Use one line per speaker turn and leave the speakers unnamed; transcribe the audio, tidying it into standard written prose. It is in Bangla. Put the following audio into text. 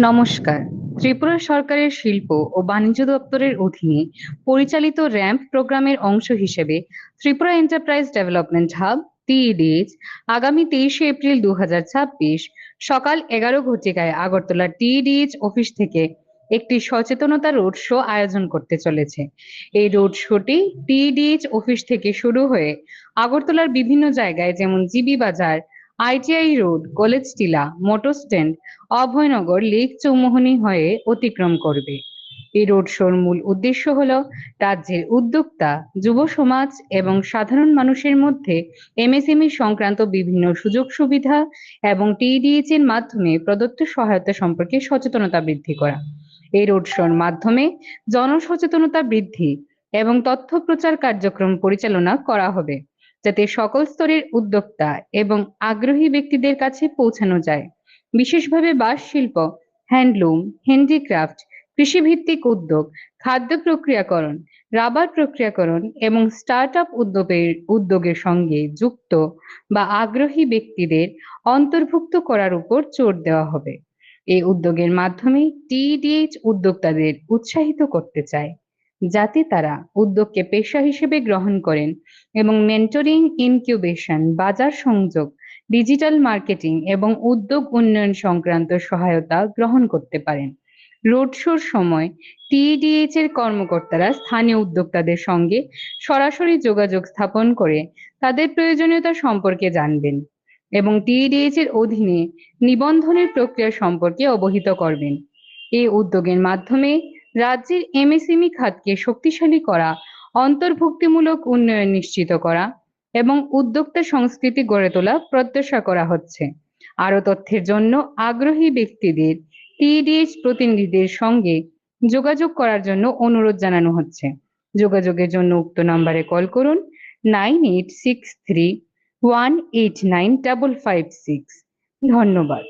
নমস্কার। ত্রিপুরা সরকারের শিল্প ও বাণিজ্য দপ্তরের অধীনে পরিচালিত র্যাম্প প্রোগ্রামের অংশ হিসেবে ত্রিপুরা এন্টারপ্রাইজ ডেভেলপমেন্ট হাব টিইডিএইচ আগামী 23শে এপ্রিল 2026 সকাল 11 ঘটিকায় আগরতলা টিইডিএইচ অফিস থেকে একটি সচেতনতা রোড শো আয়োজন করতে চলেছে। এই রোড শোটি টিইডিএইচ অফিস থেকে শুরু হয়ে আগরতলার বিভিন্ন জায়গায় যেমন GB Bazar, ITI road, college Tilla, motor stand, Abhoynagar, lake Chowmuhani হয়ে অতিক্রম করবে। এই রোড শোর মূল উদ্দেশ্য হলো রাজ্যের উদ্যোক্তা, যুব সমাজ এবং সাধারণ মানুষের মধ্যে এমএসএমই সংক্রান্ত বিভিন্ন সুযোগ সুবিধা এবং টিডিএইচ এর মাধ্যমে প্রদত্ত সহায়তা সম্পর্কে সচেতনতা বৃদ্ধি করা। এই রোড শোর মাধ্যমে জনসচেতনতা বৃদ্ধি এবং তথ্য প্রচার কার্যক্রম পরিচালনা করা হবে, যাতে সকল স্তরের উদ্যোক্তা এবং আগ্রহী ব্যক্তিদের কাছে পৌঁছানো যায়। বিশেষভাবে বাঁশ শিল্প, হ্যান্ডলুম, হ্যান্ডিক্রাফট, কৃষিভিত্তিক উদ্যোগ, খাদ্য প্রক্রিয়াকরণ, রাবার প্রক্রিয়াকরণ এবং স্টার্টআপ উদ্যোগের সঙ্গে যুক্ত বা আগ্রহী ব্যক্তিদের অন্তর্ভুক্ত করার উপর জোর দেওয়া হবে। এই উদ্যোগের মাধ্যমে টিডিএইচ উদ্যোক্তাদের উৎসাহিত করতে চায়, যাতে তারা উদ্যোগকে পেশা হিসেবে গ্রহণ করেন এবং মেন্টরিং, ইনকিউবেশন, বাজার সংযোগ, ডিজিটাল মার্কেটিং এবং উদ্যোগ উন্নয়ন সংক্রান্ত সহায়তা গ্রহণ করতে পারেন। রোড শোর সময় টিডিএইচ এর কর্মকর্তারা স্থানীয় উদ্যোক্তাদের সঙ্গে সরাসরি যোগাযোগ স্থাপন করে তাদের প্রয়োজনীয়তা সম্পর্কে জানবেন এবং টিডিএইচ এর অধীনে নিবন্ধনের প্রক্রিয়া সম্পর্কে অবহিত করবেন। এই উদ্যোগের মাধ্যমে রাজ্যের এমএসএমই খাতকে শক্তিশালী করা, অন্তর্ভুক্তিমূলক উন্নয়ন নিশ্চিত করা এবং উদ্যোক্তা সংস্কৃতি গড়ে তোলা প্রত্যাশা করা হচ্ছে। আরো তথ্যের জন্য আগ্রহী ব্যক্তিদের টিডিএইচ প্রতিনিধিদের সঙ্গে যোগাযোগ করার জন্য অনুরোধ জানানো হচ্ছে। যোগাযোগের জন্য উক্ত নম্বরে কল করুন 9863189556। ধন্যবাদ।